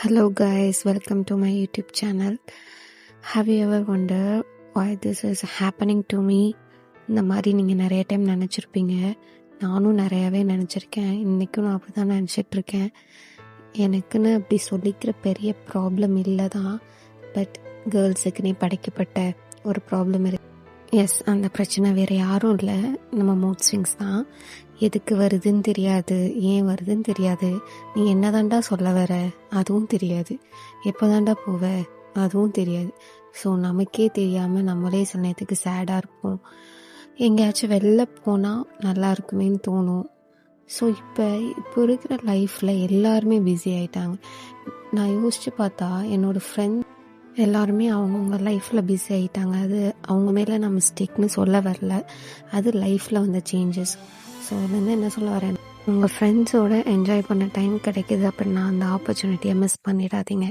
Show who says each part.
Speaker 1: Hello guys, welcome to my YouTube channel. Have you ever wondered why this is happening to me? இந்த மாதிரி நீங்கள் நிறைய time நினச்சிருப்பீங்க. நானும் நிறையாவே நினச்சிருக்கேன். இன்றைக்கும் நான் அப்படி தான் நினச்சிட்ருக்கேன். எனக்குன்னு அப்படி சொல்லிக்கிற பெரிய ப்ராப்ளம் இல்லை தான், பட் கேர்ள்ஸுக்குன்னே படைக்கப்பட்ட ஒரு ப்ராப்ளம் இருக்கு. எஸ், அந்த பிரச்சனை வேறு யாரும் இல்லை, நம்ம மூட் ஸ்விங்ஸ் தான். எதுக்கு வருதுன்னு தெரியாது, ஏன் வருதுன்னு தெரியாது, நீ என்ன தாண்டா சொல்ல வர அதுவும் தெரியாது, எப்போ தாண்டா போவ அதுவும் தெரியாது. ஸோ நமக்கே தெரியாமல் நம்மளே சில நேரத்துக்கு சேடாக இருப்போம். எங்கேயாச்சும் வெளில போனால் நல்லா இருக்குமேன்னு தோணும். ஸோ இப்போ இருக்கிற லைஃப்பில் எல்லாருமே பிஸி ஆகிட்டாங்க. நான் யோசித்து பார்த்தா என்னோடய ஃப்ரெண்ட் எல்லாருமே அவங்கவுங்க லைஃப்பில் பிஸி ஆகிட்டாங்க. அது அவங்க மேலே நான் மிஸ்டேக்னு சொல்ல வரல, அது லைஃப்பில் வந்த சேஞ்சஸ். ஸோ அது வந்து என்ன சொல்ல வரேன், உங்கள் ஃப்ரெண்ட்ஸோடு என்ஜாய் பண்ண டைம் கிடைக்கிது அப்படின்னா அந்த ஆப்பர்ச்சுனிட்டியை மிஸ் பண்ணிடாதீங்க.